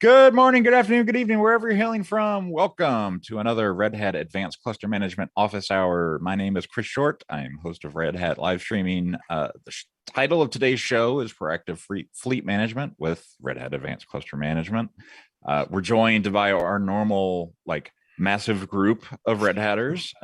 Good morning, good afternoon, good evening, wherever you're hailing from. Welcome to another Red Hat Advanced Cluster Management Office Hour. My name is Chris Short. I'm host of Red Hat Live Streaming. The title of today's show is Proactive Fleet Management with Red Hat Advanced Cluster Management. We're joined by our normal, massive group of Red Hatters,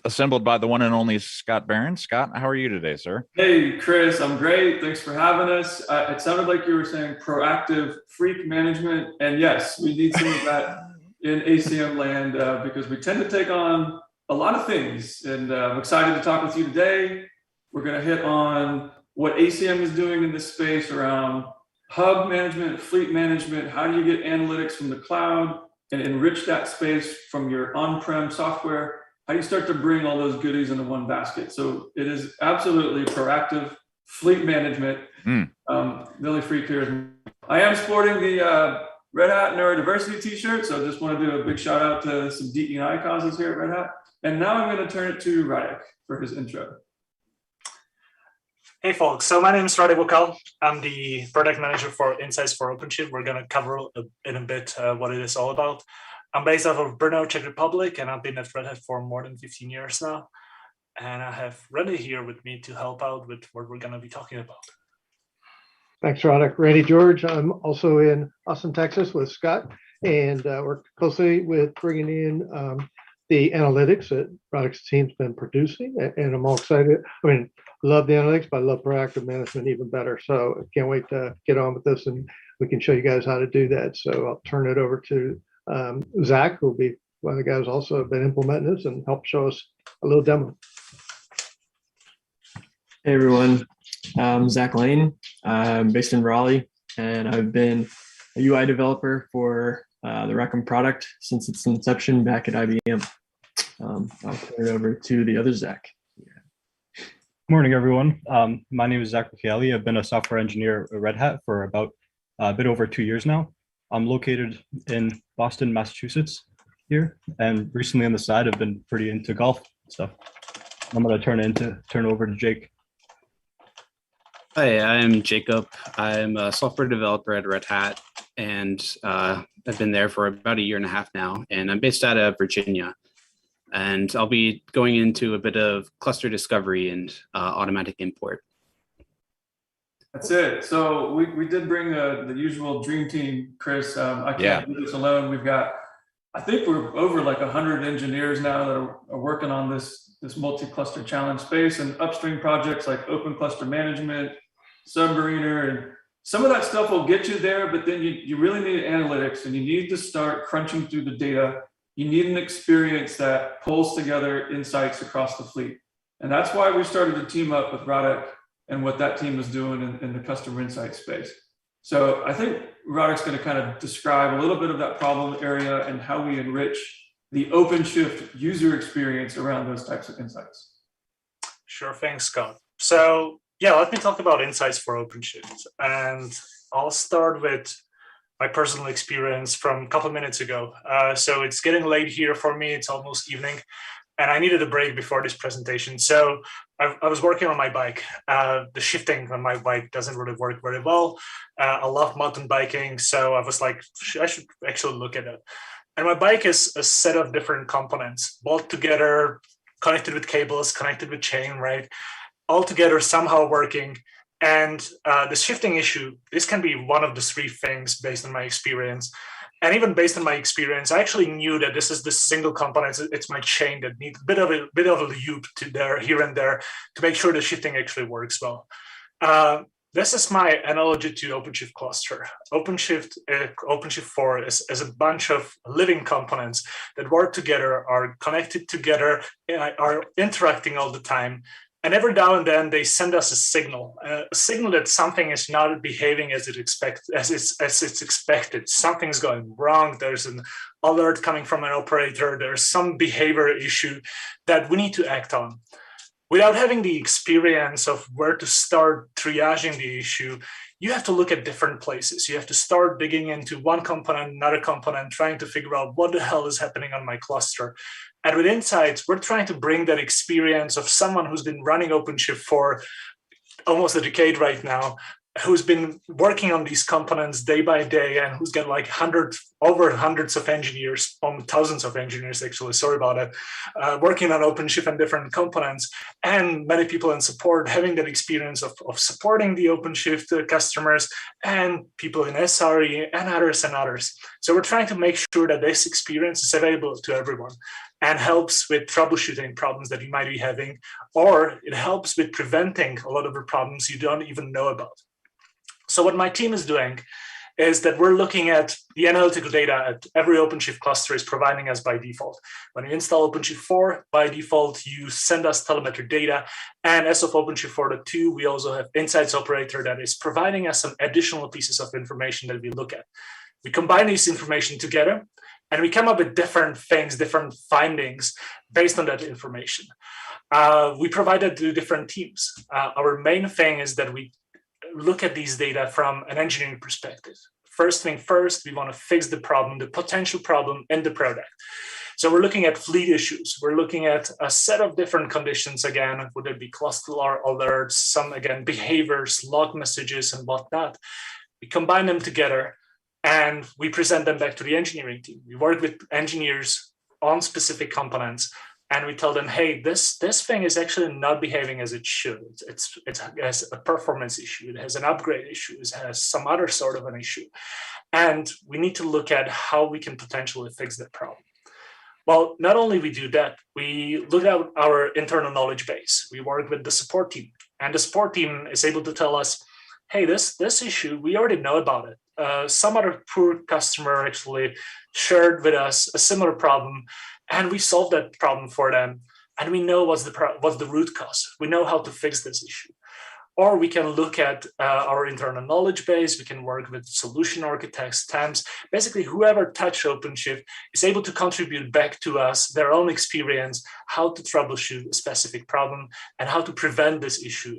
assembled by the one and only Scott Barron. Scott, how are you today, sir? Hey, Chris, I'm great. Thanks for having us. It sounded like you were saying proactive freak management. And yes, we need some of that in ACM land because we tend to take on a lot of things. And I'm excited to talk with you today. We're going to hit on what ACM is doing in this space around hub management, fleet management. How do you get analytics from the cloud and enrich that space from your on-prem software? How do you start to bring all those goodies into one basket? So it is absolutely proactive fleet management. The only freak here is I am sporting the Red Hat Neurodiversity t-shirt. So I just want to do a big shout out to some DEI causes here at Red Hat. And now I'm going to turn it to Radek for his intro. Hey folks, so my name is Radek Wokal. I'm the product manager for Insights for OpenShift. We're going to cover in a bit what it is all about. I'm based out of Brno, Czech Republic, and I've been at Red Hat for more than 15 years now. And I have Randy here with me to help out with what we're going to be talking about. Thanks, Radek. Randy George. I'm also in Austin, Texas with Scott, and work closely with bringing in the analytics that Radek's team's been producing, and I'm all excited. I mean, love the analytics, but I love proactive management even better. So I can't wait to get on with this, and we can show you guys how to do that. So I'll turn it over to Zach, who will be one of the guys also been implementing this and help show us a little demo. Hey everyone, I'm Zach Lane. I'm based in Raleigh, and I've been a UI developer for the RHACM product since its inception back at IBM. I'll turn it over to the other Zach. Good morning, everyone. My name is Zach Kelly. I've been a software engineer at Red Hat for about a bit over 2 years now. I'm located in Boston, Massachusetts here, and recently on the side, I've been pretty into golf stuff. I'm going to turn over to Jake. Hi, I'm Jacob. I'm a software developer at Red Hat, and I've been there for about a year and a half now, and I'm based out of Virginia. And I'll be going into a bit of cluster discovery and automatic import. That's it. So we did bring the usual dream team, Chris. I can't do this alone. We've got, I think we're over like 100 engineers now that are working on this multi-cluster challenge space, and upstream projects like Open Cluster Management, Submariner, and some of that stuff will get you there, but then you really need analytics, and you need to start crunching through the data. You need an experience that pulls together insights across the fleet. And that's why we started to team up with Radek and what that team is doing in the customer insight space. So I think Radek's going to kind of describe a little bit of that problem area and how we enrich the OpenShift user experience around those types of insights. Sure, thanks, Scott. So yeah, let me talk about Insights for OpenShift. And I'll start with my personal experience from a couple of minutes ago. So it's getting late here for me. It's almost evening. And I needed a break before this presentation. So I was working on my bike. The shifting on my bike doesn't really work very well. I love mountain biking. So I was like, I should actually look at it. And my bike is a set of different components, bolt together, connected with cables, connected with chain, right? All together somehow working. And the shifting issue, this can be one of the three things based on my experience. And even based on my experience, I actually knew that this is the single component. It's my chain that needs a bit of a loop to there, here and there, to make sure the shifting actually works well. This is my analogy to OpenShift cluster. OpenShift 4 is a bunch of living components that work together, are connected together, are interacting all the time. And every now and then they send us a signal that something is not behaving as it's expected. Something's going wrong. There's an alert coming from an operator. There's some behavior issue that we need to act on. Without having the experience of where to start triaging the issue, you have to look at different places. You have to start digging into one component, another component, trying to figure out what the hell is happening on my cluster. And with Insights, we're trying to bring that experience of someone who's been running OpenShift for almost a decade right now who's been working on these components day by day, and who's got like hundreds of engineers, thousands of engineers actually, sorry about it, working on OpenShift and different components, and many people in support having that experience of supporting the OpenShift customers, and people in SRE and others. So we're trying to make sure that this experience is available to everyone and helps with troubleshooting problems that you might be having, or it helps with preventing a lot of the problems you don't even know about. So what my team is doing is that we're looking at the analytical data at every OpenShift cluster is providing us by default. When you install OpenShift 4, by default, you send us telemetry data. And as of OpenShift 4.2, we also have Insights operator that is providing us some additional pieces of information that we look at. We combine this information together, and we come up with different things, different findings based on that information. We provide it to different teams. Our main thing is that we look at these data from an engineering perspective. First thing first, we want to fix the problem, the potential problem in the product. So we're looking at fleet issues. We're looking at a set of different conditions, again, would it be cluster alerts, some, again, behaviors, log messages, and whatnot. We combine them together, and we present them back to the engineering team. We work with engineers on specific components, and we tell them, hey, this thing is actually not behaving as it should. It has a performance issue. It has an upgrade issue. It has some other sort of an issue. And we need to look at how we can potentially fix that problem. Well, not only we do that, we look at our internal knowledge base. We work with the support team, and the support team is able to tell us, hey, this issue, we already know about it. Some other poor customer actually shared with us a similar problem, and we solved that problem for them. And we know what's the root cause. We know how to fix this issue. Or we can look at our internal knowledge base. We can work with solution architects, TAMs. Basically, whoever touched OpenShift is able to contribute back to us their own experience, how to troubleshoot a specific problem, and how to prevent this issue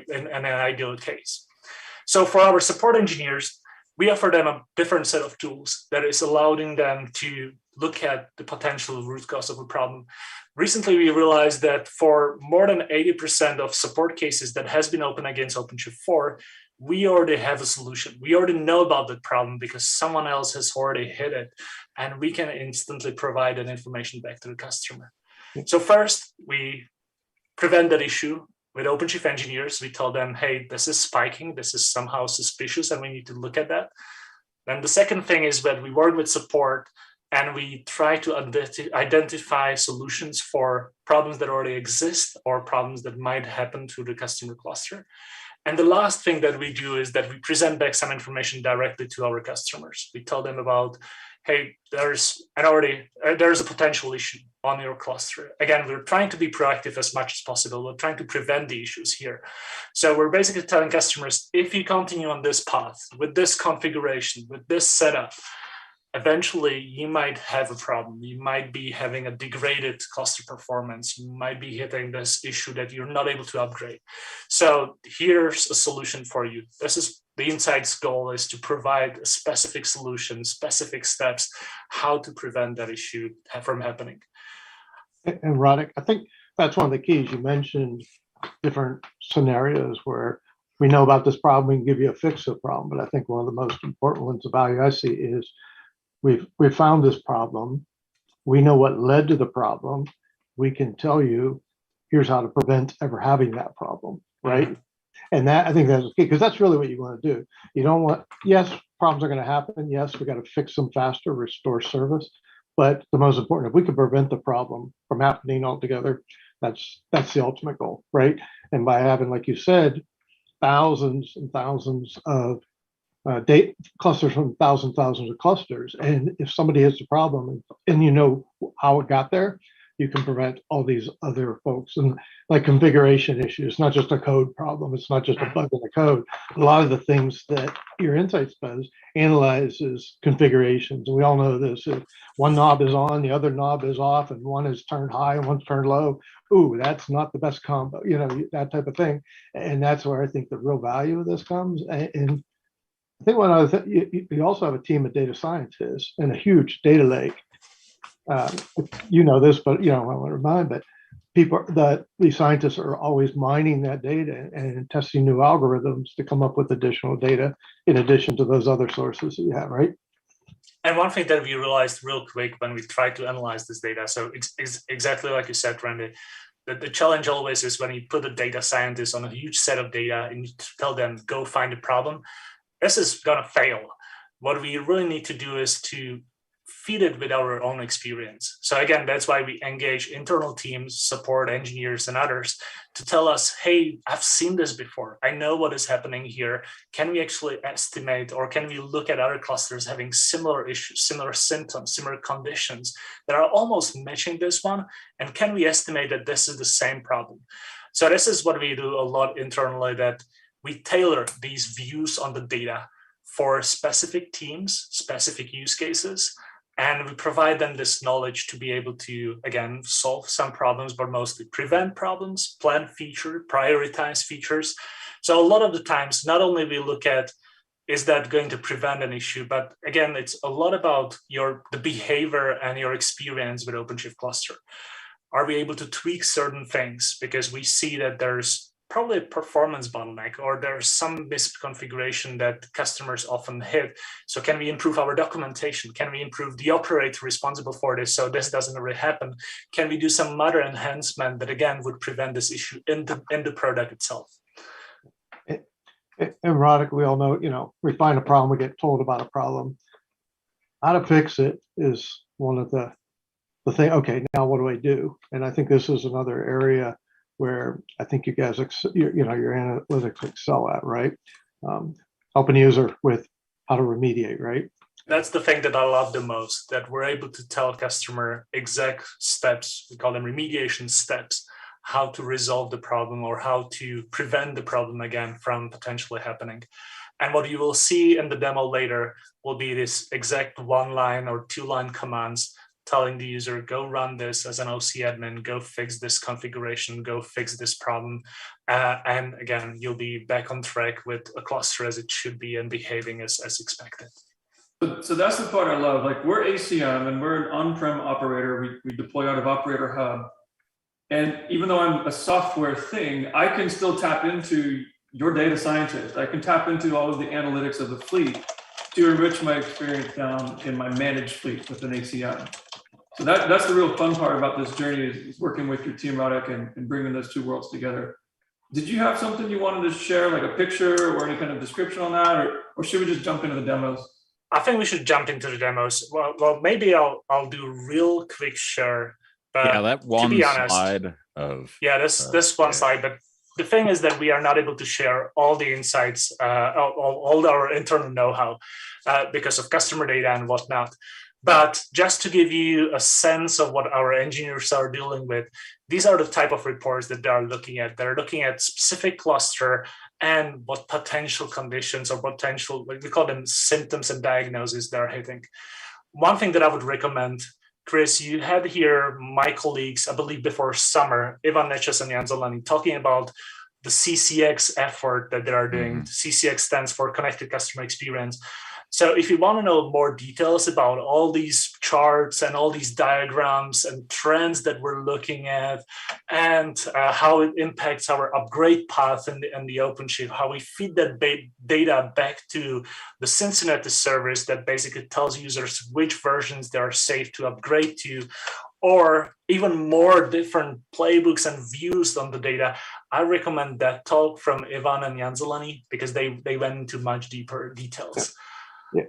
in an ideal case. So for our support engineers, we offer them a different set of tools that is allowing them to look at the potential root cause of a problem. Recently, we realized that for more than 80% of support cases that has been open against OpenShift 4, we already have a solution. We already know about the problem because someone else has already hit it, and we can instantly provide that information back to the customer. So first, we prevent that issue. With OpenShift engineers, we tell them, hey, this is spiking, this is somehow suspicious, and we need to look at that. Then the second thing is that we work with support, and we try to identify solutions for problems that already exist or problems that might happen to the customer cluster. And the last thing that we do is that we present back some information directly to our customers. We tell them about, hey, there's a potential issue on your cluster. Again, we're trying to be proactive as much as possible. We're trying to prevent the issues here. So we're basically telling customers, if you continue on this path, with this configuration, with this setup, eventually you might have a problem. You might be having a degraded cluster performance. You might be hitting this issue that you're not able to upgrade. So here's a solution for you. This is the Insights goal, is to provide a specific solution, specific steps, how to prevent that issue from happening. And Radek, I think that's one of the keys. You mentioned different scenarios where we know about this problem, we can give you a fix of the problem. But I think one of the most important ones, the value I see is we've found this problem. We know what led to the problem. We can tell you, here's how to prevent ever having that problem, right? Mm-hmm. And that, I think that's key, because that's really what you want to do. You don't want, yes, problems are going to happen. Yes, we got to fix them faster, restore service. But the most important, if we can prevent the problem from happening altogether, that's the ultimate goal, right? And by having, like you said, thousands and thousands of data clusters from thousands of clusters, and if somebody has a problem and you know how it got there, you can prevent all these other folks. And like configuration issues, not just a code problem, it's not just a bug in the code. A lot of the things that your Insights does analyzes configurations. And we all know this, if one knob is on, the other knob is off, and one is turned high and one's turned low, ooh, that's not the best combo, you know, that type of thing. And that's where I think the real value of this comes. And I think one other thing, you also have a team of data scientists and a huge data lake. You know this, but you know, I want to remind, but people that these scientists are always mining that data and testing new algorithms to come up with additional data in addition to those other sources that you have, right? And one thing that we realized real quick when we tried to analyze this data, so it's exactly like you said, Randy, the challenge always is when you put a data scientist on a huge set of data and you tell them, go find a problem, this is gonna fail. What we really need to do is to feed it with our own experience. So again, that's why we engage internal teams, support engineers and others to tell us, hey, I've seen this before. I know what is happening here. Can we actually estimate, or can we look at other clusters having similar issues, similar symptoms, similar conditions that are almost matching this one? And can we estimate that this is the same problem? So this is what we do a lot internally, that we tailor these views on the data for specific teams, specific use cases, and we provide them this knowledge to be able to, again, solve some problems, but mostly prevent problems, plan feature, prioritize features. So a lot of the times, not only we look at, is that going to prevent an issue, but again, it's a lot about the behavior and your experience with OpenShift cluster. Are we able to tweak certain things? Because we see that there's probably a performance bottleneck, or there's some misconfiguration that customers often hit. So can we improve our documentation? Can we improve the operator responsible for this so this doesn't really happen? Can we do some other enhancement that again would prevent this issue in the product itself? And Roddick, we all know, we find a problem, we get told about a problem. How to fix it is one of the thing. Okay, now what do I do? And I think this is another area where I think you guys, your analytics excel at, right? Helping user with how to remediate, right? That's the thing that I love the most, that we're able to tell customer exact steps, we call them remediation steps, how to resolve the problem or how to prevent the problem again from potentially happening. And what you will see in the demo later will be this exact 1-line or 2-line commands telling the user, go run this as an OC admin, go fix this configuration, go fix this problem. And again, you'll be back on track with a cluster as it should be and behaving as expected. So that's the part I love. Like, we're ACM and we're an on-prem operator. We deploy out of Operator Hub. And even though I'm a software thing, I can still tap into your data scientist. I can tap into all of the analytics of the fleet to enrich my experience down in my managed fleet with an ACM. So that's the real fun part about this journey is working with your team, Roddick, and bringing those two worlds together. Did you have something you wanted to share, like a picture or any kind of description on that, or should we just jump into the demos? I think we should jump into the demos. Well, maybe I'll do real quick share. But yeah, that one to be honest, slide of this one slide. But the thing is that we are not able to share all the insights, all our internal know-how, because of customer data and whatnot. But just to give you a sense of what our engineers are dealing with, these are the type of reports that they are looking at. They're looking at specific cluster and what potential conditions or potential, we call them symptoms and diagnoses they're hitting. One thing that I would recommend, Chris, you had here my colleagues, I believe before summer, Ivan Neches and Jan Zeleny, talking about the CCX effort that they are doing. Mm-hmm. CCX stands for Connected Customer Experience. So if you want to know more details about all these charts and all these diagrams and trends that we're looking at and how it impacts our upgrade path in the OpenShift, how we feed that data back to the Cincinnati service that basically tells users which versions they are safe to upgrade to, or even more different playbooks and views on the data, I recommend that talk from Ivan and Jan Zeleny because they went into much deeper details. Yeah.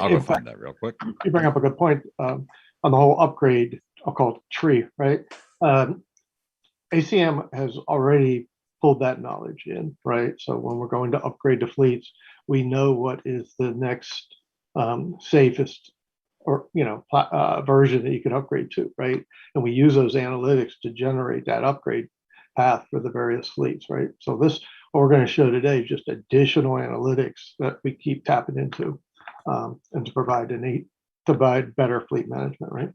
I'll go find that real quick. You bring up a good point on the whole upgrade, I'll call it tree, right? ACM has already pulled that knowledge in, right? So when we're going to upgrade to fleets, we know what is the next safest or version that you can upgrade to, right? And we use those analytics to generate that upgrade path for the various fleets, right? So this, what we're going to show today, is just additional analytics that we keep tapping into. And to provide better fleet management, right?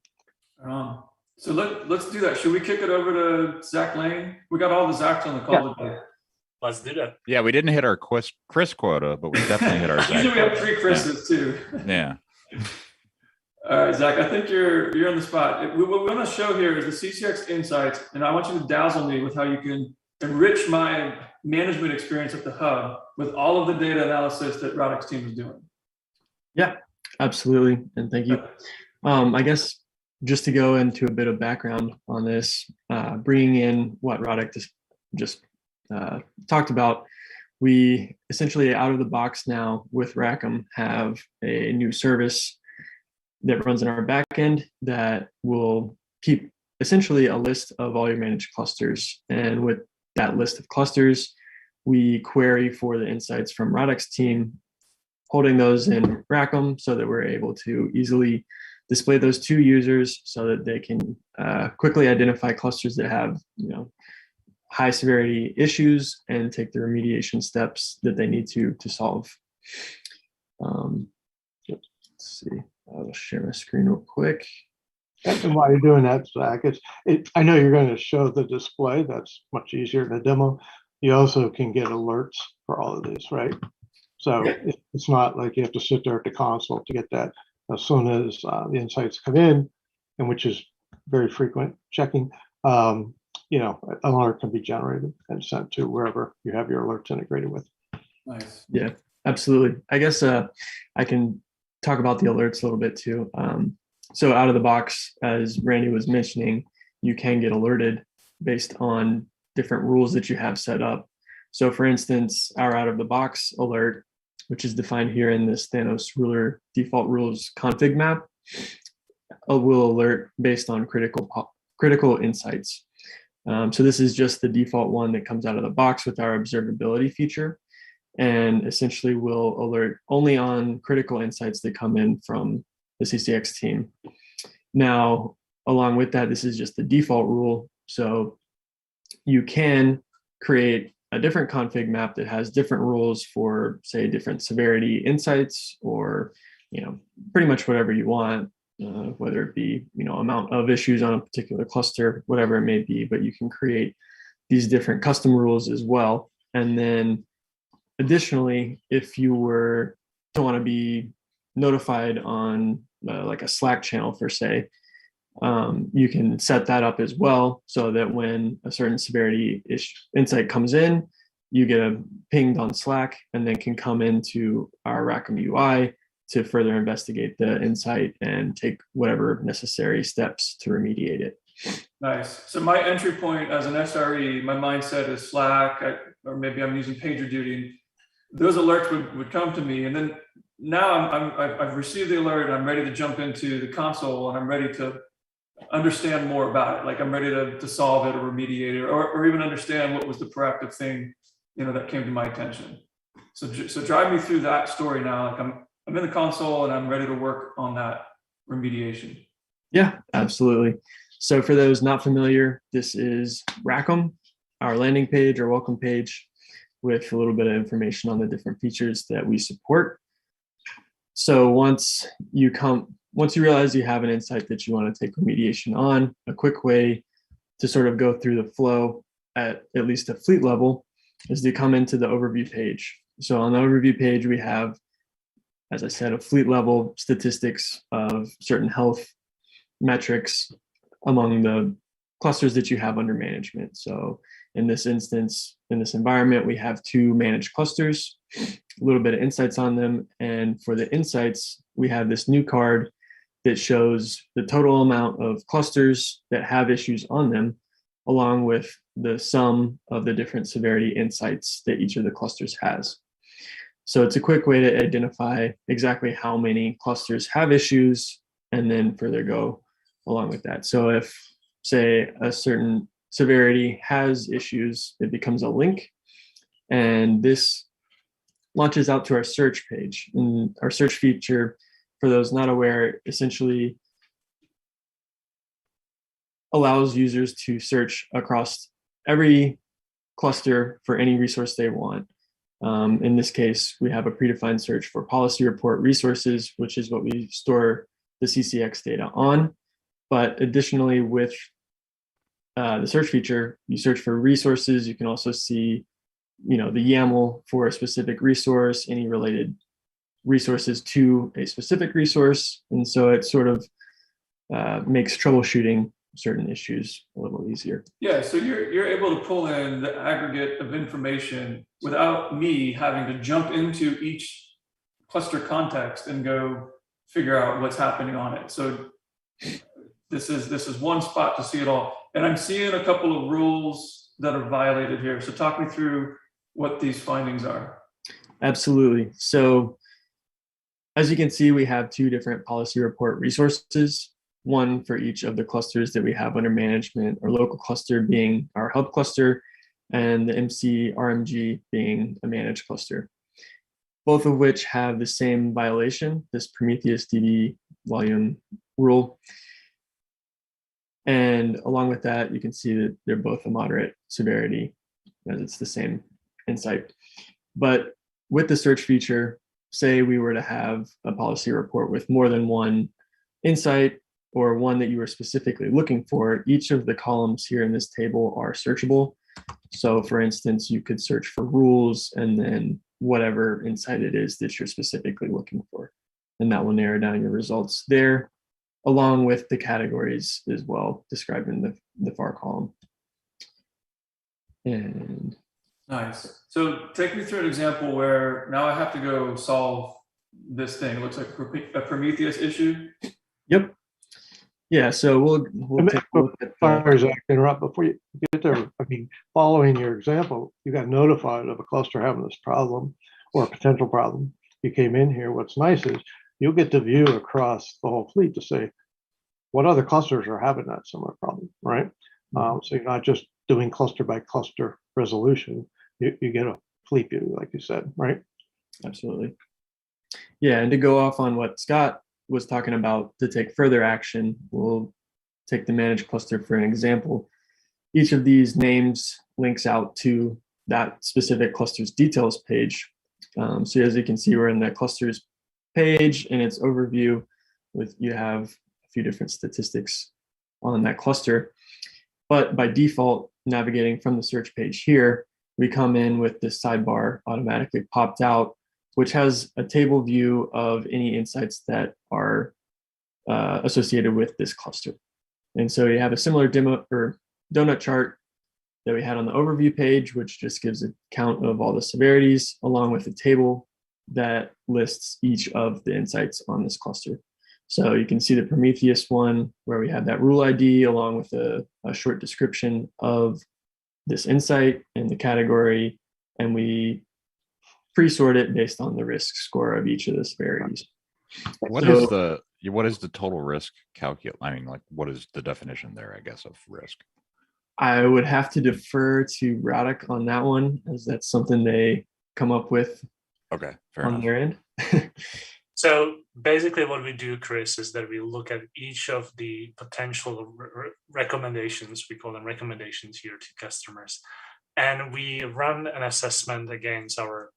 So let's do that. Should we kick it over to Zach Lane? We got all the Zachs on the call today. Let's do that. Yeah, we didn't hit our Chris quota, but we definitely hit our Zach. Usually we have 3 Chris's too. Yeah. All right, Zach, I think you're on the spot. What we want to show here is the CCX insights, and I want you to dazzle me with how you can enrich my management experience at the hub with all of the data analysis that Radek's team is doing. Yeah, absolutely. And thank you. I guess just to go into a bit of background on this, bringing in what Radek just talked about, we essentially out of the box now with RHACM have a new service that runs in our backend that will keep essentially a list of all your managed clusters. And with that list of clusters, we query for the insights from Radek's team, holding those in RHACM so that we're able to easily display those to users so that they can quickly identify clusters that have, high severity issues and take the remediation steps that they need to solve. Let's see. I'll share my screen real quick. And while you're doing that, Zach, I know you're going to show the display. That's much easier in a demo. You also can get alerts for all of these, right? So it's not like you have to sit there at the console to get that. As soon as the insights come in, and which is very frequent checking, an alert can be generated and sent to wherever you have your alerts integrated with. Nice. Yeah, absolutely. I guess I can talk about the alerts a little bit too. So out of the box, as Randy was mentioning, you can get alerted based on different rules that you have set up. So for instance, our out of the box alert, which is defined here in this Thanos ruler default rules config map, will alert based on critical insights. So this is just the default one that comes out of the box with our observability feature, and essentially will alert only on critical insights that come in from the CCX team. Now, along with that, this is just the default rule. So you can create a different config map that has different rules for, say, different severity insights, or pretty much whatever you want, whether it be amount of issues on a particular cluster, whatever it may be. But you can create these different custom rules as well. And then additionally, if you were to want to be notified on like a Slack channel for say, you can set that up as well, so that when a certain severity insight comes in, you get a pinged on Slack and then can come into our RHACM UI to further investigate the insight and take whatever necessary steps to remediate it. Nice. So my entry point as an SRE, my mindset is Slack, or maybe I'm using PagerDuty. Those alerts would come to me, and then now I've received the alert and I'm ready to jump into the console and I'm ready to understand more about it. Like I'm ready to solve it or remediate it, or even understand what was the proactive thing, that came to my attention. So drive me through that story now. Like I'm in the console and I'm ready to work on that remediation. Yeah, absolutely. So for those not familiar, this is RHACM, our landing page or welcome page, with a little bit of information on the different features that we support. So once you realize you have an insight that you want to take remediation on, a quick way to sort of go through the flow at least a fleet level is to come into the overview page. So on the overview page, we have, as I said, a fleet level statistics of certain health metrics among the clusters that you have under management. So in this instance, in this environment, we have 2 managed clusters, a little bit of insights on them. And for the insights, we have this new card that shows the total amount of clusters that have issues on them, along with the sum of the different severity insights that each of the clusters has. So it's a quick way to identify exactly how many clusters have issues and then further go along with that. So if, say, a certain severity has issues, it becomes a link, and this launches out to our search page. And our search feature, for those not aware, essentially allows users to search across every cluster for any resource they want. In this case, we have a predefined search for policy report resources, which is what we store the CCX data on. But additionally, with the search feature, you search for resources. You can also see, the YAML for a specific resource, any related resources to a specific resource. And so it sort of makes troubleshooting certain issues a little easier. Yeah, so you're able to pull in the aggregate of information without me having to jump into each cluster context and go figure out what's happening on it. So this is one spot to see it all. And I'm seeing a couple of rules that are violated here. So talk me through what these findings are. Absolutely. So as you can see, we have two different policy report resources, one for each of the clusters that we have under management, our local cluster being our hub cluster, and the MC RMG being a managed cluster, both of which have the same violation, this Prometheus DB volume rule. And along with that, you can see that they're both a moderate severity, as it's the same insight. But with the search feature, say we were to have a policy report with more than one insight or one that you were specifically looking for, each of the columns here in this table are searchable. So for instance, you could search for rules and then whatever insight it is that you're specifically looking for. And that will narrow down your results there, along with the categories as well, described in the far column. And nice. So take me through an example where now I have to go solve this thing. It looks like a Prometheus issue. Yep. Yeah, so we'll take a look at Sorry, Zach, to interrupt before you get there. I mean, following your example, you got notified of a cluster having this problem or a potential problem. You came in here. What's nice is you'll get to view across the whole fleet to say what other clusters are having that similar problem, right? So you're not just doing cluster by cluster resolution. You get a fleet view, like you said, right? Absolutely. Yeah, and to go off on what Scott was talking about, to take further action, we'll take the managed cluster for an example. Each of these names links out to that specific cluster's details page. So as you can see, we're in the clusters page and its overview with, you have a few different statistics on that cluster. But by default, navigating from the search page here, we come in with this sidebar automatically popped out, which has a table view of any insights that are associated with this cluster. And so you have a similar demo or donut chart that we had on the overview page, which just gives a count of all the severities, along with a table that lists each of the insights on this cluster. So you can see the Prometheus one where we have that rule ID along with a short description of this insight and the category, and we pre-sort it based on the risk score of each of the severities. What is the total risk calculate? I mean, like, what is the definition there, I guess, of risk? I would have to defer to RHACM on that one, as that's something they come up with. Okay, fair on enough. their end. So basically what we do, Chris, is that we look at each of the potential recommendations, we call them recommendations here to customers, and we run an assessment against our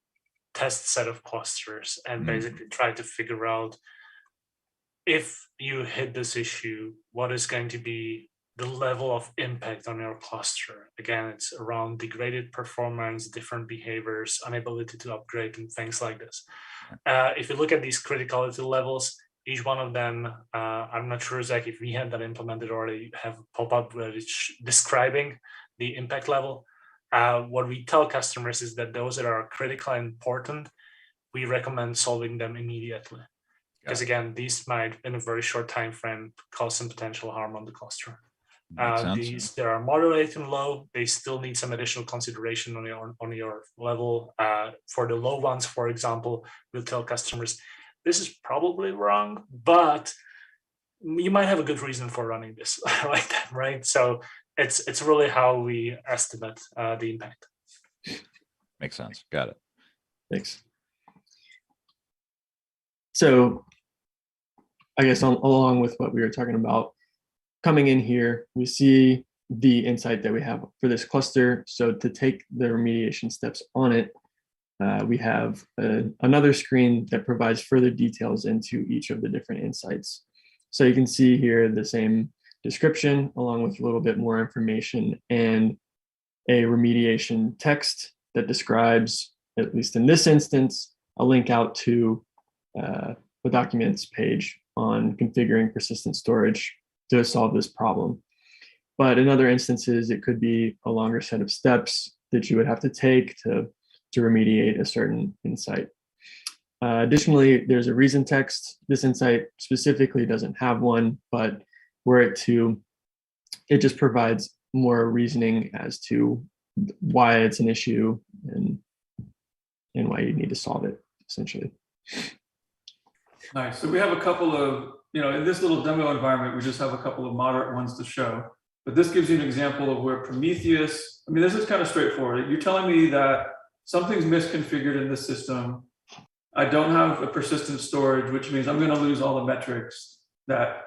test set of clusters and basically try to figure out if you hit this issue, what is going to be the level of impact on your cluster. Again, it's around degraded performance, different behaviors, inability to upgrade, and things like this. If you look at these criticality levels, each one of them, I'm not sure, Zach, if we had that implemented already, have a pop-up where it's describing the impact level. What we tell customers is that those that are critical and important, we recommend solving them immediately. Because again, these might, in a very short time frame, cause some potential harm on the cluster. These that are moderate and low, they still need some additional consideration on your level. For the low ones, for example, we'll tell customers, this is probably wrong, but you might have a good reason for running this like that, right? So it's really how we estimate the impact. Makes sense. Got it. Thanks. So I guess along with what we were talking about, coming in here, we see the insight that we have for this cluster. So to take the remediation steps on it, we have another screen that provides further details into each of the different insights. So you can see here the same description along with a little bit more information and a remediation text that describes, at least in this instance, a link out to the documents page on configuring persistent storage to solve this problem. But in other instances, it could be a longer set of steps that you would have to take to remediate a certain insight. Additionally, there's a reason text. This insight specifically doesn't have one, but were it to, it just provides more reasoning as to why it's an issue and why you need to solve it, essentially. Nice. So we have a couple of, in this little demo environment, we just have a couple of moderate ones to show. But this gives you an example of where Prometheus, this is kind of straightforward. You're telling me that something's misconfigured in the system. I don't have a persistent storage, which means I'm going to lose all the metrics that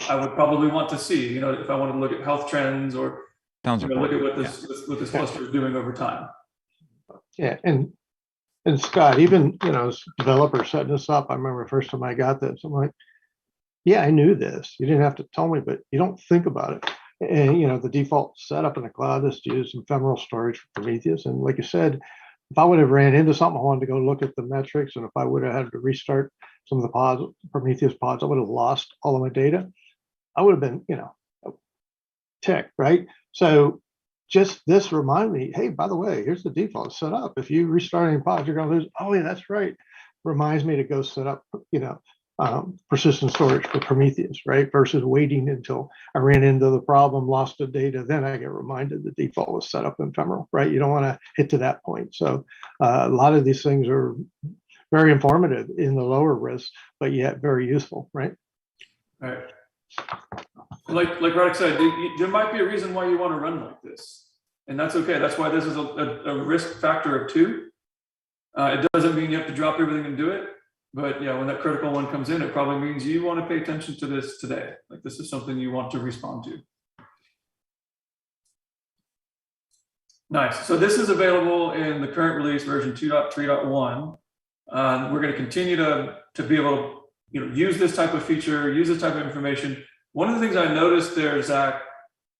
I would probably want to see, if I want to look at health trends or look at what this cluster is doing over time. Yeah, and Scott, even as developer setting this up, I remember the first time I got this, I'm like, yeah, I knew this. You didn't have to tell me, but you don't think about it. And the default setup in the cloud is to use ephemeral storage for Prometheus. And like you said, if I would have ran into something, I wanted to go look at the metrics, and if I would have had to restart some of the pods, Prometheus pods, I would have lost all of my data. I would have been, ticked, right? So just this remind me, hey, by the way, here's the default set up. If you restart any pods, you're going to lose. Oh, yeah, that's right. Reminds me to go set up, persistent storage for Prometheus, right? Versus waiting until I ran into the problem, lost the data, then I get reminded the default was set up in ephemeral, right? You don't want to hit to that point. So a lot of these things are very informative in the lower risk, but yet very useful, right? Right. Like Radek said, there might be a reason why you want to run like this, and that's okay. That's why this is a risk factor of 2. It doesn't mean you have to drop everything and do it. But yeah, when that critical one comes in, it probably means you want to pay attention to this today. Like this is something you want to respond to. Nice. So this is available in the current release version 2.3.1. We're going to continue to be able to use this type of feature, use this type of information. One of the things I noticed there, Zach,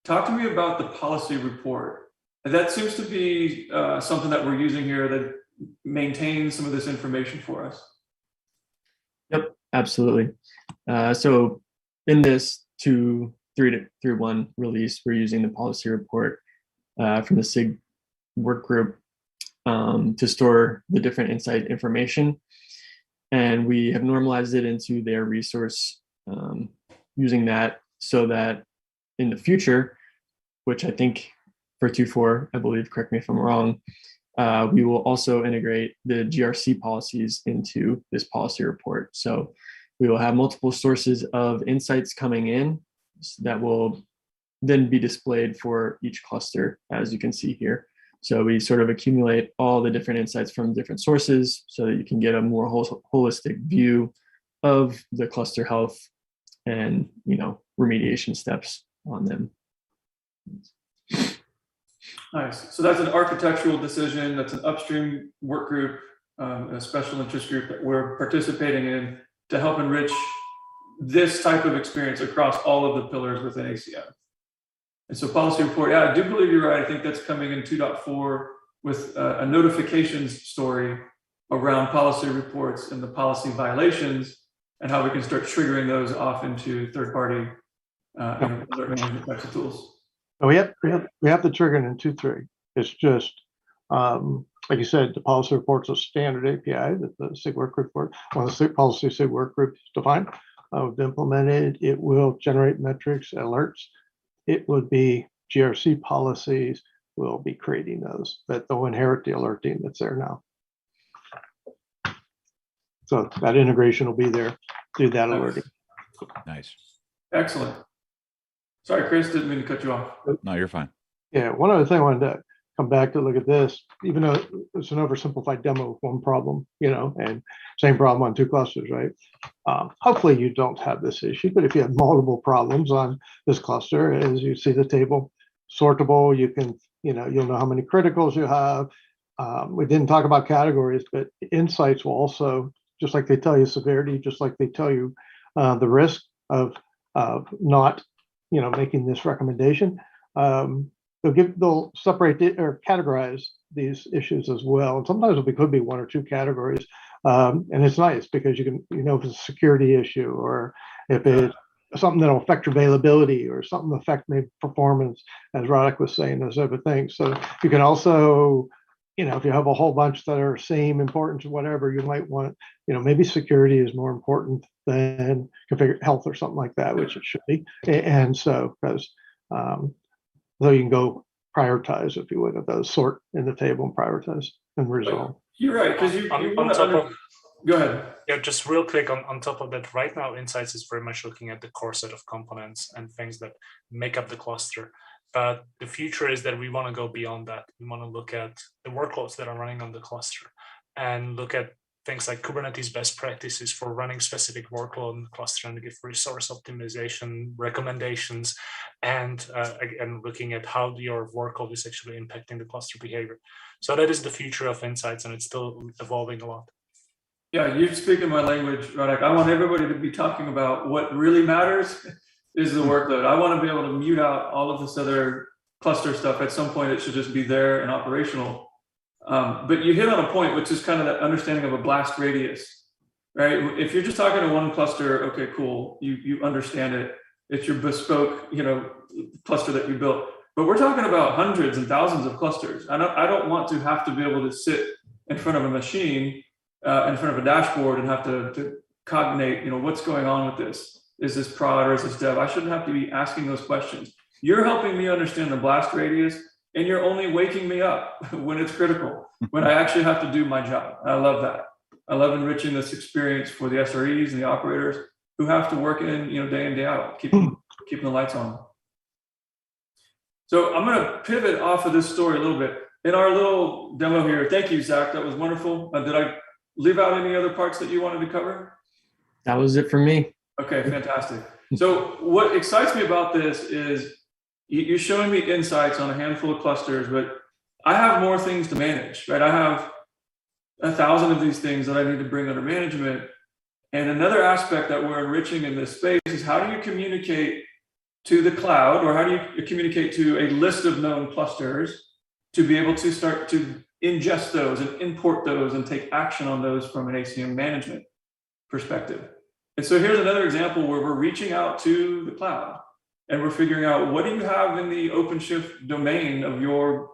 talk to me about the policy report. And that seems to be something that we're using here that maintains some of this information for us. Yep, absolutely. So in this 2.3.1 release, we're using the policy report from the SIG work group to store the different insight information. And we have normalized it into their resource using that so that in the future, which I think for 2.4, I believe, correct me if I'm wrong, we will also integrate the GRC policies into this policy report. So we will have multiple sources of insights coming in that will then be displayed for each cluster, as you can see here. So we sort of accumulate all the different insights from different sources so that you can get a more holistic view of the cluster health and remediation steps on them. Nice. So that's an architectural decision. That's an upstream work group, a special interest group that we're participating in to help enrich this type of experience across all of the pillars within ACM. And so policy report, yeah, I do believe you're right. I think that's coming in 2.4 with a notifications story around policy reports and the policy violations and how we can start triggering those off into third-party alert management types of tools. We have to trigger it in 2.3. It's just, like you said, the policy report's a standard API that the SIG work group work. When the policy SIG work group is defined, we've implemented, it will generate metrics, alerts. It would be GRC policies will be creating those, that they'll inherit the alerting that's there now. So that integration will be there, do that alerting. Nice. Excellent. Sorry, Chris, didn't mean to cut you off. No, you're fine. Yeah, one other thing I wanted to come back to look at this, even though it's an oversimplified demo of one problem, and same problem on 2 clusters, right? Hopefully you don't have this issue, but if you have multiple problems on this cluster, as you see the table, sortable, you can, you'll know how many criticals you have. We didn't talk about categories, but insights will also, just like they tell you severity, just like they tell you the risk of not, making this recommendation. They'll separate or categorize these issues as well. And sometimes it could be 1 or 2 categories And it's nice because you can, if it's a security issue or if it's something that'll affect availability or something affect maybe performance, as Roddick was saying, those other things. So you can also, if you have a whole bunch that are same importance or whatever, you might want, maybe security is more important than configure health or something like that, which it should be. And so, because though you can go prioritize, if you would, of those, sort in the table and prioritize and resolve. You're right, because you want to go ahead. Yeah, just real quick on top of that, right now, Insights is very much looking at the core set of components and things that make up the cluster. But the future is that we want to go beyond that. We want to look at the workloads that are running on the cluster and look at things like Kubernetes best practices for running specific workload in the cluster and give resource optimization recommendations, and looking at how your workload is actually impacting the cluster behavior. So that is the future of Insights, and it's still evolving a lot. Yeah, you're speaking my language, Roddick. I want everybody to be talking about what really matters is the workload. I want to be able to mute out all of this other cluster stuff. At some point, it should just be there and operational. But you hit on a point, which is kind of that understanding of a blast radius, right? If you're just talking to one cluster, okay, cool, you understand it. It's your bespoke, cluster that you built. But we're talking about hundreds and thousands of clusters. I don't want to have to be able to sit in front of a machine, in front of a dashboard, and have to cognate, what's going on with this? Is this prod or is this dev? I shouldn't have to be asking those questions. You're helping me understand the blast radius, and you're only waking me up when it's critical, when I actually have to do my job. I love that. I love enriching this experience for the SREs and the operators who have to work in, day in, day out, keeping the lights on. So I'm going to pivot off of this story a little bit. In our little demo here, thank you, Zach. That was wonderful. Did I leave out any other parts that you wanted to cover? That was it for me. Okay, fantastic. So what excites me about this is you're showing me insights on a handful of clusters, but I have more things to manage, right? I have 1,000 of these things that I need to bring under management. And another aspect that we're enriching in this space is how do you communicate to the cloud, or how do you communicate to a list of known clusters to be able to start to ingest those and import those and take action on those from an ACM management perspective. And so here's another example where we're reaching out to the cloud and we're figuring out what do you have in the OpenShift domain of your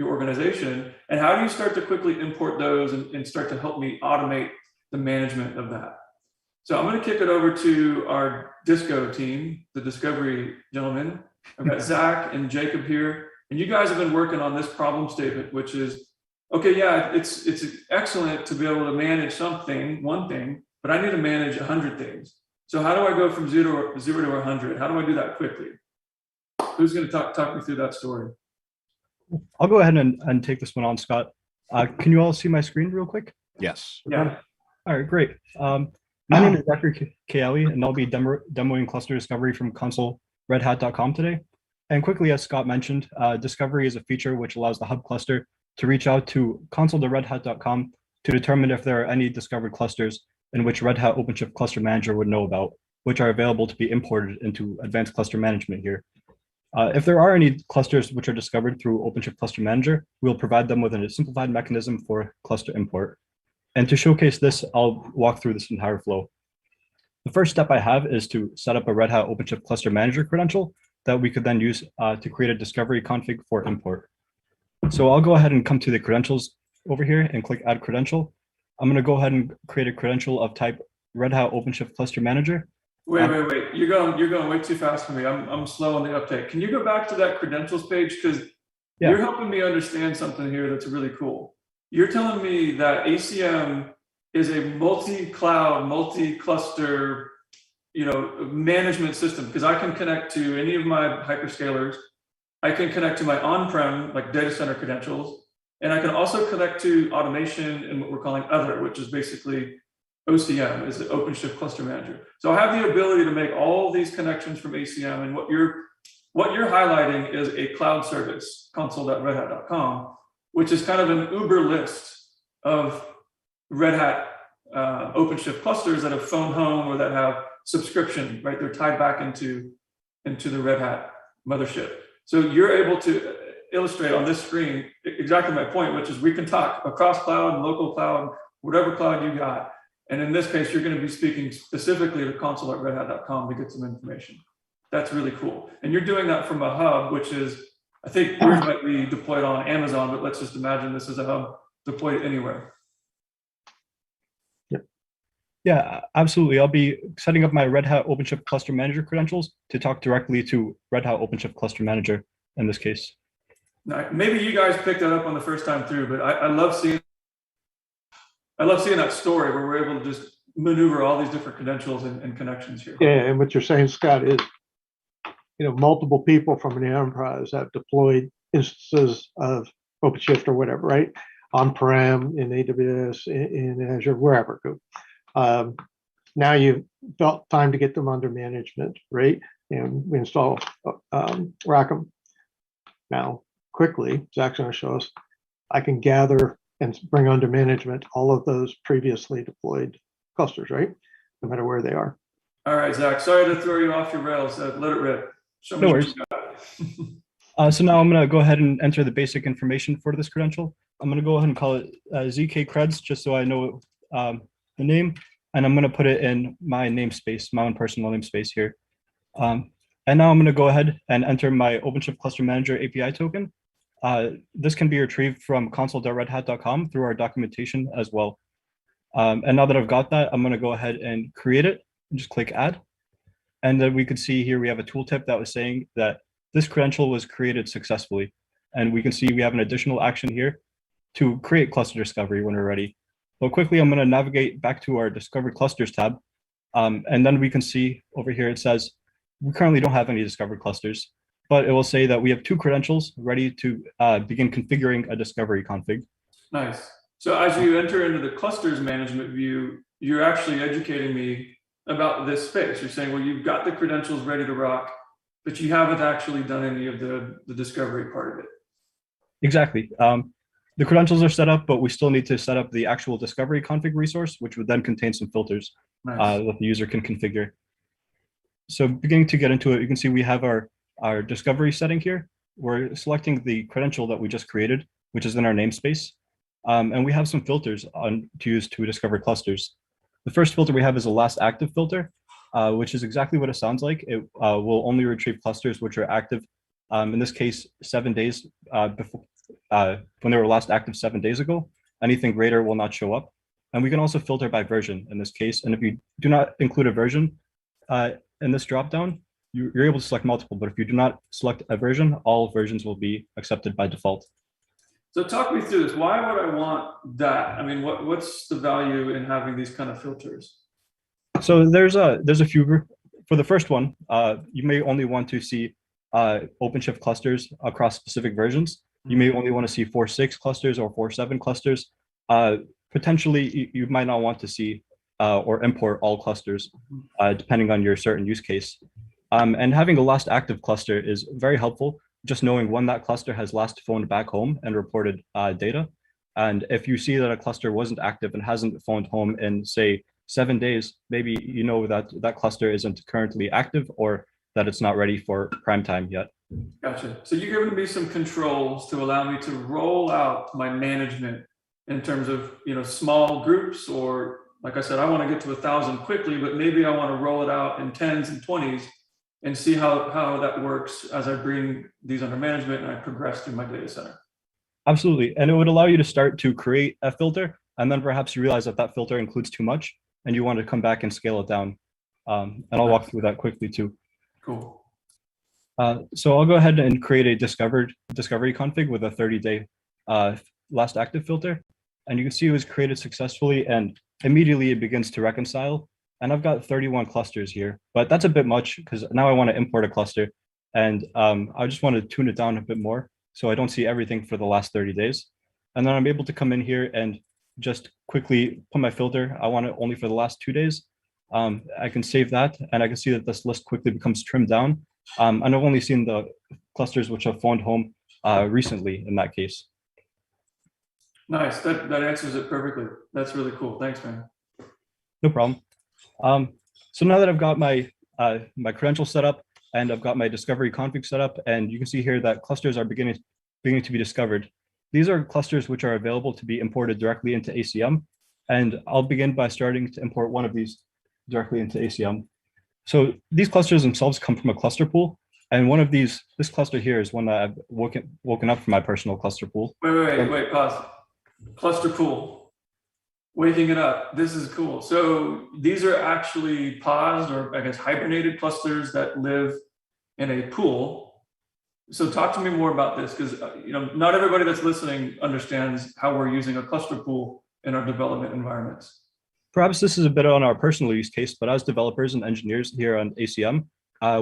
organization, and how do you start to quickly import those and start to help me automate the management of that. So I'm going to kick it over to our Disco team, the Discovery gentlemen. I've got Zach and Jacob here, and you guys have been working on this problem statement, which is, okay, yeah, it's excellent to be able to manage one thing, but I need to manage 100 things. So how do I go from zero to 100? How do I do that quickly? Who's going to talk me through that story? I'll go ahead and take this one on, Scott. Can you all see my screen real quick? Yes. Yeah. All right, great. My name is Zachary Kelly, and I'll be demoing cluster discovery from console redhat.com today. And quickly, as Scott mentioned, discovery is a feature which allows the hub cluster to reach out to console.redhat.com to determine if there are any discovered clusters in which Red Hat OpenShift Cluster Manager would know about, which are available to be imported into advanced cluster management here. If there are any clusters which are discovered through OpenShift Cluster Manager, we'll provide them with a simplified mechanism for cluster import. And to showcase this, I'll walk through this entire flow. The first step I have is to set up a Red Hat OpenShift Cluster Manager credential that we could then use to create a discovery config for import. So I'll go ahead and come to the credentials over here and click Add Credential. I'm going to go ahead and create a credential of type Red Hat OpenShift Cluster Manager. Wait. You're going way too fast for me. I'm slow on the uptake. Can you go back to that credentials page? Because you're helping me understand something here that's really cool. You're telling me that ACM is a multi-cloud, multi-cluster, management system, because I can connect to any of my hyperscalers. I can connect to my on-prem, like data center credentials, and I can also connect to automation and what we're calling other, which is basically OCM, is the OpenShift Cluster Manager. So I have the ability to make all these connections from ACM, and what you're highlighting is a cloud service, console.redhat.com, which is kind of an Uber list of Red Hat OpenShift clusters that have phoned home or that have subscription, right? They're tied back into the Red Hat mothership. So you're able to illustrate on this screen exactly my point, which is we can talk across cloud and local cloud whatever cloud you got. And in this case, you're going to be speaking specifically to console.redhat.com to get some information. That's really cool. And you're doing that from a hub, which is, I think yours might be deployed on Amazon, but let's just imagine this is a hub deployed anywhere. Yeah, absolutely. I'll be setting up my Red Hat OpenShift Cluster Manager credentials to talk directly to Red Hat OpenShift Cluster Manager in this case. Now, maybe you guys picked that up on the first time through, but I love seeing that story where we're able to just maneuver all these different credentials and connections here. Yeah, and what you're saying, Scott, is multiple people from an enterprise have deployed instances of OpenShift or whatever, right? On-prem, in AWS, in Azure, wherever. Now you've felt time to get them under management, right? And we install RHACM. Now, quickly, Zach's going to show us, I can gather and bring under management all of those previously deployed clusters, right? No matter where they are. All right, Zach, sorry to throw you off your rails. Let it rip. Show me No what worries. you got. So now I'm going to go ahead and enter the basic information for this credential. I'm going to go ahead and call it ZK creds, just so I know the name. And I'm going to put it in my namespace, my own personal namespace here. And now I'm going to go ahead and enter my OpenShift Cluster Manager API token. This can be retrieved from console.redhat.com through our documentation as well. And now that I've got that, I'm going to go ahead and create it and just click add. And then we could see here we have a tooltip that was saying that this credential was created successfully. And we can see we have an additional action here to create cluster discovery when we're ready. But quickly, I'm going to navigate back to our Discover Clusters tab. And then we can see over here, it says, we currently don't have any discovered clusters, but it will say that we have 2 credentials ready to begin configuring a discovery config. Nice. So as you enter into the clusters management view, you're actually educating me about this space. You're saying, well, you've got the credentials ready to rock, but you haven't actually done any of the discovery part of it. Exactly. The credentials are set up, but we still need to set up the actual discovery config resource, which would then contain some filters that the user can configure. So beginning to get into it, you can see we have our discovery setting here. We're selecting the credential that we just created, which is in our namespace. And we have some filters to use to discover clusters. The first filter we have is a last active filter, which is exactly what it sounds like. It will only retrieve clusters which are active, in this case, 7 days before, when they were last active 7 days ago. Anything greater will not show up. And we can also filter by version in this case. And if you do not include a version in this dropdown, you're able to select multiple. But if you do not select a version, all versions will be accepted by default. So talk me through this. Why would I want that? I mean, what's the value in having these kind of filters? So there's a few. For the first one, you may only want to see OpenShift clusters across specific versions. You may only want to see 4.6 clusters or 4.7 clusters. Potentially, you might not want to see or import all clusters, depending on your certain use case. And having a last active cluster is very helpful, just knowing when that cluster has last phoned back home and reported data. And if you see that a cluster wasn't active and hasn't phoned home in, say, 7 days, maybe you know that that cluster isn't currently active or that it's not ready for prime time yet. Gotcha. So you're giving me some controls to allow me to roll out my management in terms of, small groups, or like I said, I want to get to 1,000 quickly, but maybe I want to roll it out in 10s and 20s and see how that works as I bring these under management and I progress through my data center. Absolutely. And it would allow you to start to create a filter, and then perhaps you realize that that filter includes too much and you want to come back and scale it down. And I'll walk through that quickly too. Cool. So I'll go ahead and create a discovery config with a 30-day last active filter. And you can see it was created successfully, and immediately it begins to reconcile. And I've got 31 clusters here, but that's a bit much because now I want to import a cluster, and I just want to tune it down a bit more so I don't see everything for the last 30 days. And then I'm able to come in here and just quickly put my filter. I want it only for the last 2 days. I can save that, and I can see that this list quickly becomes trimmed down. And I've only seen the clusters which have phoned home recently in that case. Nice. That answers it perfectly. That's really cool. Thanks, man. No problem. So now that I've got my my credentials set up and I've got my discovery config set up, and you can see here that clusters are beginning to be discovered. These are clusters which are available to be imported directly into ACM. And I'll begin by starting to import one of these directly into ACM. So these clusters themselves come from a cluster pool. And one of these, this cluster here is one that I've woken up from my personal cluster pool. Wait, pause. Cluster pool. Waking it up. This is cool. So these are actually paused, or I guess hibernated clusters that live in a pool. So talk to me more about this, because not everybody that's listening understands how we're using a cluster pool in our development environments. Perhaps this is a bit on our personal use case, but as developers and engineers here on ACM,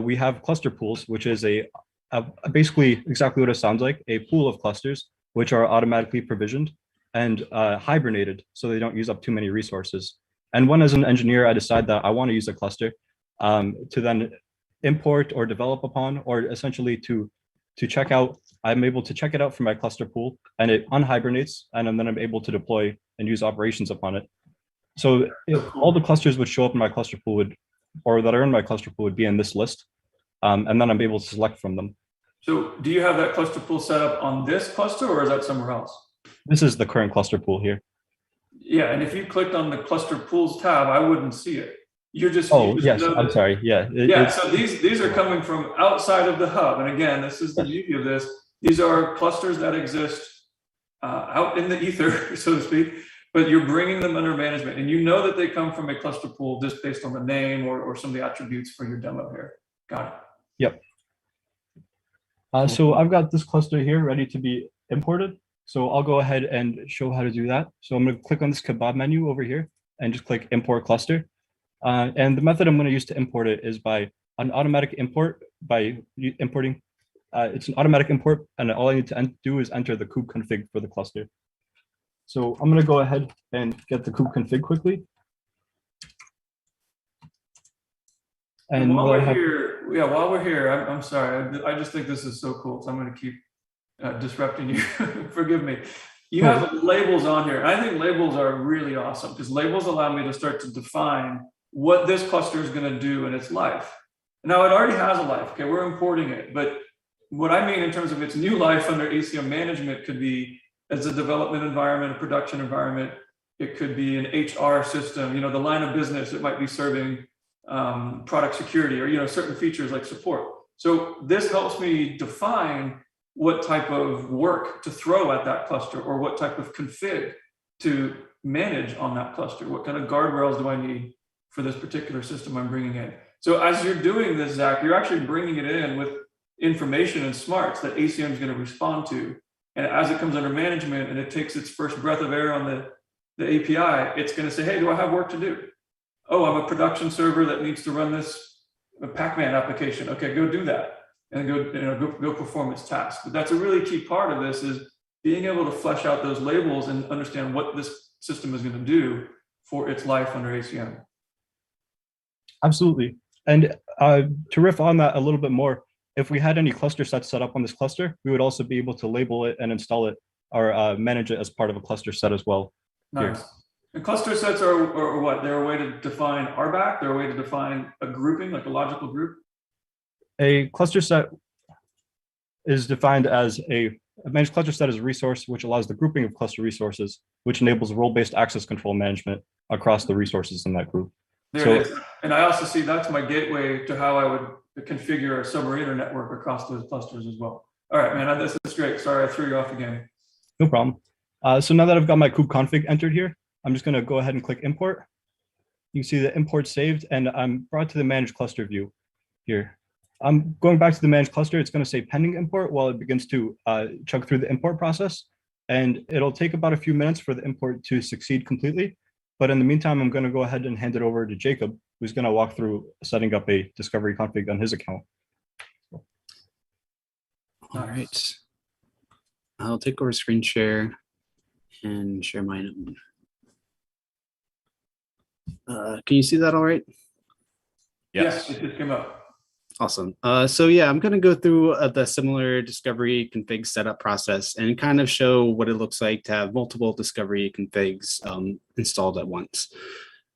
we have cluster pools, which is basically exactly what it sounds like, a pool of clusters, which are automatically provisioned and hibernated, so they don't use up too many resources. And when, as an engineer, I decide that I want to use a cluster to then import or develop upon, or essentially to check out, I'm able to check it out from my cluster pool, and it unhibernates, and then I'm able to deploy and use operations upon it. So all the clusters would show up in my cluster pool or that are in my cluster pool would be in this list, and then I'm able to select from them. So do you have that cluster pool set up on this cluster, or is that somewhere else? This is the current cluster pool here. Yeah, and if you clicked on the cluster pools tab, I wouldn't see it. You're just yes, I'm sorry. Yeah. So these are coming from outside of the hub, and again, this is the beauty of this. These are clusters that exist out in the ether, so to speak, but you're bringing them under management, and you know that they come from a cluster pool just based on the name or some of the attributes for your demo here. Got it. Yep. So I've got this cluster here ready to be imported. So I'll go ahead and show how to do that. So I'm going to click on this kebab menu over here and just click import cluster. And the method I'm going to use to import it is by an automatic import by importing. It's an automatic import, and all I need to do is enter the kube config for the cluster. So I'm going to go ahead and get the kube config quickly. And while we're here, I'm sorry. I just think this is so cool. So I'm going to keep disrupting you. Forgive me. You have labels on here. I think labels are really awesome because labels allow me to start to define what this cluster is going to do in its life. Now it already has a life. Okay, we're importing it, but what I mean in terms of its new life under ACM management could be as a development environment, a production environment. It could be an HR system. The line of business. It might be serving product security or certain features like support. So this helps me define what type of work to throw at that cluster, or what type of config to manage on that cluster. What kind of guardrails do I need for this particular system I'm bringing in? So as you're doing this, Zach, you're actually bringing it in with information and smarts that ACM is going to respond to. And as it comes under management and it takes its first breath of air on the API, it's going to say, hey, do I have work to do? Oh, I'm a production server that needs to run this Pac-Man application. Okay, go do that. And go perform its task. But that's a really key part of this, is being able to flesh out those labels and understand what this system is going to do for its life under ACM. Absolutely. And to riff on that a little bit more, if we had any cluster sets set up on this cluster, we would also be able to label it and install it or manage it as part of a cluster set as well. Nice. Here. And cluster sets are what? They're a way to define RBAC. They're a way to define a grouping, like a logical group. A cluster set is defined as a managed cluster set is a resource which allows the grouping of cluster resources, which enables role-based access control management across the resources in that group. There it is. And I also see that's my gateway to how I would configure a submariner network across those clusters as well. All right, man, this is great. Sorry, I threw you off again. No problem. So now that I've got my kube config entered here, I'm just going to go ahead and click import. You can see the import saved, and I'm brought to the managed cluster view here. I'm going back to the managed cluster. It's going to say pending import while it begins to chug through the import process. And it'll take about a few minutes for the import to succeed completely. But in the meantime, I'm going to go ahead and hand it over to Jacob, who's going to walk through setting up a discovery config on his account. All right. I'll take over screen share and share mine. Can you see that all right? Yes, it just came up. Awesome. So yeah, I'm going to go through the similar discovery config setup process and kind of show what it looks like to have multiple discovery configs installed at once.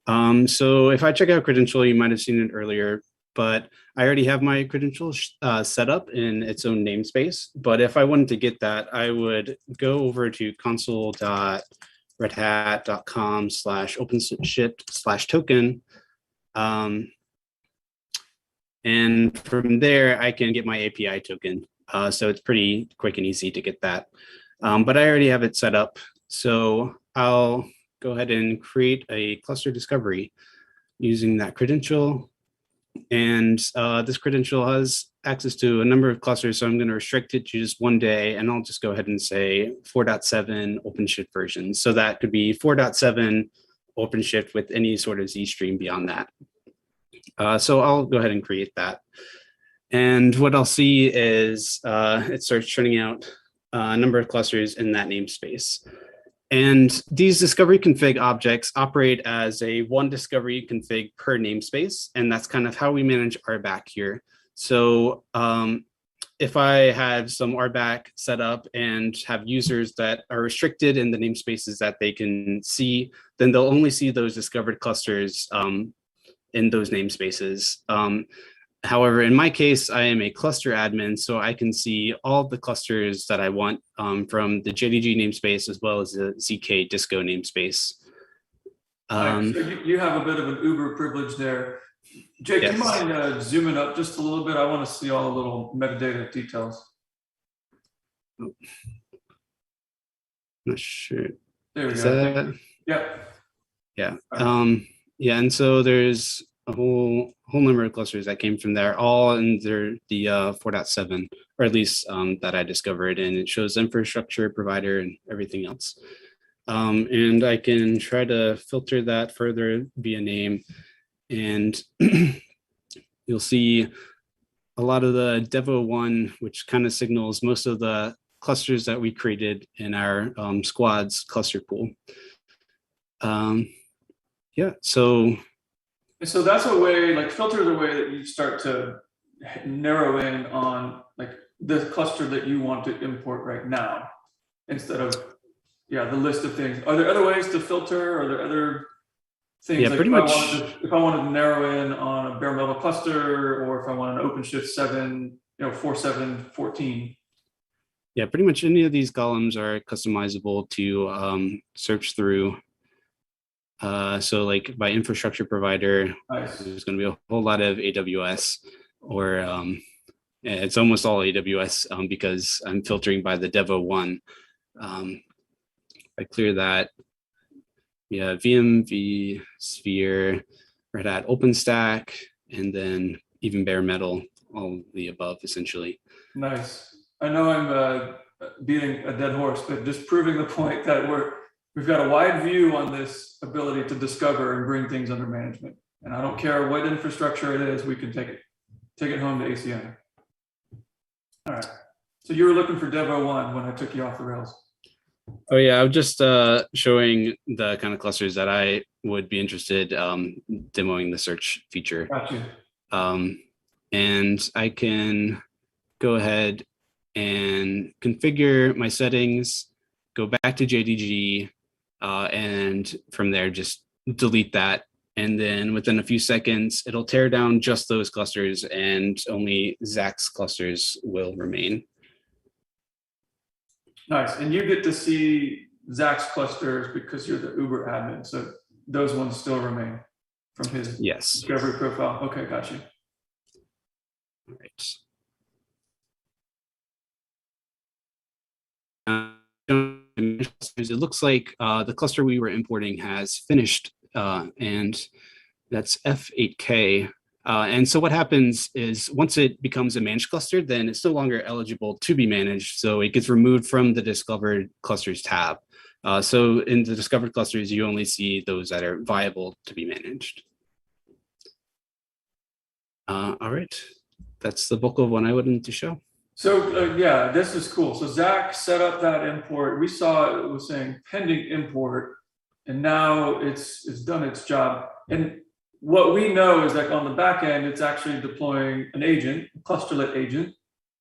So if I check out credential, you might have seen it earlier, but I already have my credential set up in its own namespace. But if I wanted to get that, I would go over to console.rhacm redhat.com/OpenShift/token. And from there, I can get my API token. So it's pretty quick and easy to get that. But I already have it set up. So I'll go ahead and create a cluster discovery using that credential. And this credential has access to a number of clusters. So I'm going to restrict it to just one day. And I'll just go ahead and say 4.7 OpenShift version. So that could be 4.7 OpenShift with any sort of Z stream beyond that. So I'll go ahead and create that. And what I'll see is it starts churning out a number of clusters in that namespace. And these discovery config objects operate as a one discovery config per namespace. And that's kind of how we manage RBAC here. So if I have some RBAC set up and have users that are restricted in the namespaces that they can see, then they'll only see those discovered clusters in those namespaces. However, in my case, I am a cluster admin, so I can see all the clusters that I want from the JDG namespace as well as the ZK Disco namespace. So you have a bit of an Uber privilege there. Jake, Yes. do you mind zooming up just a little bit? I want to see all the little metadata details. Not sure. There we Is go. that- Yeah. Yeah. Yeah, and so there's a whole number of clusters that came from there, all under the 4.7, or at least that I discovered, and it shows infrastructure provider and everything else. And I can try to filter that further via name, and you'll see a lot of the Devo1, which kind of signals most of the clusters that we created in our squads cluster pool. Yeah, so that's a way, like filter is a way that you start to narrow in on like the cluster that you want to import right now, instead of, the list of things. Are there other ways to filter? Are there other things? Yeah, like pretty much. If I wanted to narrow in on a bare metal cluster, or if I want an OpenShift 7, 4714. Yeah, pretty much any of these columns are customizable to search through. So like by infrastructure provider, Nice. there's going to be a whole lot of AWS, or it's almost all AWS because I'm filtering by the Devo1. I clear that. Yeah, VM, vSphere, Red Hat OpenStack, and then even bare metal, all the above essentially. Nice. I know I'm beating a dead horse, but just proving the point that we've got a wide view on this ability to discover and bring things under management. And I don't care what infrastructure it is, we can take it home to ACM. All right. So you were looking for Devo1 when I took you off the rails. Oh yeah, I'm just showing the kind of clusters that I would be interested demoing the search feature. Gotcha. And I can go ahead and configure my settings, go back to JDG, and from there just delete that. And then within a few seconds, it'll tear down just those clusters and only Zach's clusters will remain. Nice. And you get to see Zach's clusters because you're the Uber admin. So those ones still remain from his discovery profile. Okay, got you. All right. It looks like the cluster we were importing has finished, and that's F8K. And so what happens is once it becomes a managed cluster, then it's no longer eligible to be managed. So it gets removed from the discovered clusters tab. So in the discovered clusters, you only see those that are viable to be managed. All right, that's the bulk of what I wanted to show. So yeah, this is cool. So Zach set up that import. We saw it was saying pending import, and now it's done its job. And what we know is that on the back end, it's actually deploying an agent, a clusterlet agent,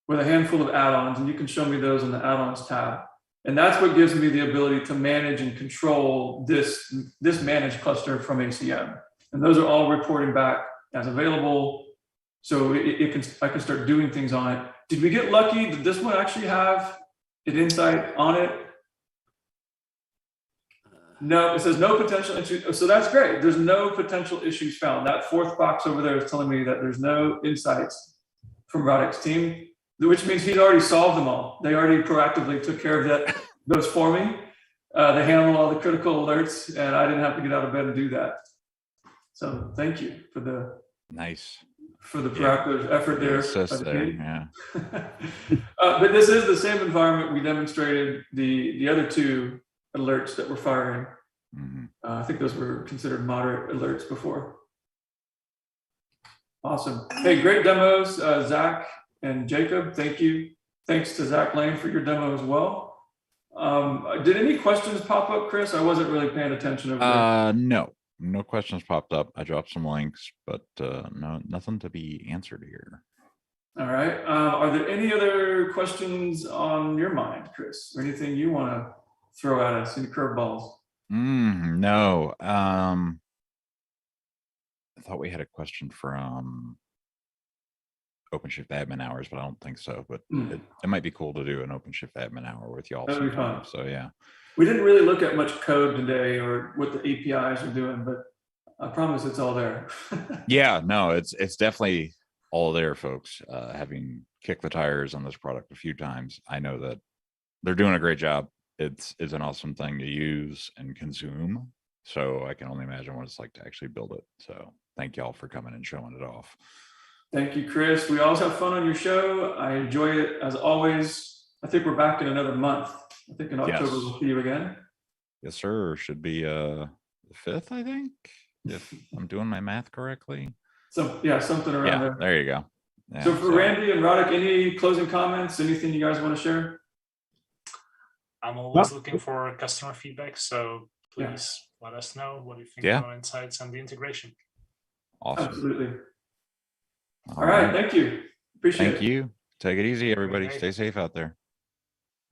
with a handful of add-ons, and you can show me those in the add-ons tab. And that's what gives me the ability to manage and control this managed cluster from ACM. And those are all reporting back as available. So I can start doing things on it. Did we get lucky? Did this one actually have an insight on it? No, it says no potential issues. So that's great. There's no potential issues found. That fourth box over there is telling me that there's no insights from Radek's team, which means he's already solved them all. They already proactively took care of those for me. They handled all the critical alerts, and I didn't have to get out of bed and do that. So thank you for the proactive effort there. Yeah. But this is the same environment we demonstrated the other two alerts that we're firing. Mhm. I think those were considered moderate alerts before. Awesome. Hey, great demos, Zach and Jacob. Thank you. Thanks to Zach Lane for your demo as well. Did any questions pop up, Chris? I wasn't really paying attention over there. No questions popped up. I dropped some links, but nothing to be answered here. All right. Are there any other questions on your mind, Chris, or anything you want to throw at us? Any curveballs? No. I thought we had a question from OpenShift admin hours, but I don't think so. But it might be cool to do an OpenShift admin hour with y'all sometime. So yeah. We didn't really look at much code today or what the APIs are doing, but I promise it's all there. Yeah, no, it's definitely all there, folks. Having kicked the tires on this product a few times, I know that they're doing a great job. It's an awesome thing to use and consume. So I can only imagine what it's like to actually build it. So thank y'all for coming and showing it off. Thank you, Chris. We always have fun on your show. I enjoy it as always. I think we're back in another month. I think in October we'll see you again. Yes, sir. Should be the 5th, I think, if I'm doing my math correctly. So yeah, something around there. There you go. Yeah, so for Randy and Radek, any closing comments? Anything you guys want to share? I'm always looking for customer feedback, so please let us know what you think about insights and the integration. Awesome. Absolutely. All right. Thank you. Appreciate it. Thank you. Take it easy, everybody. Stay safe out there.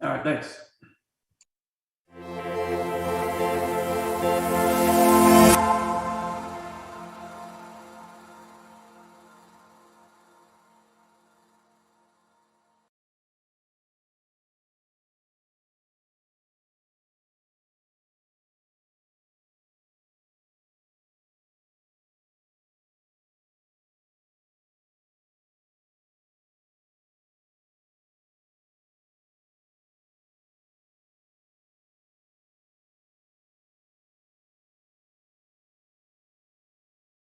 All right. Thanks.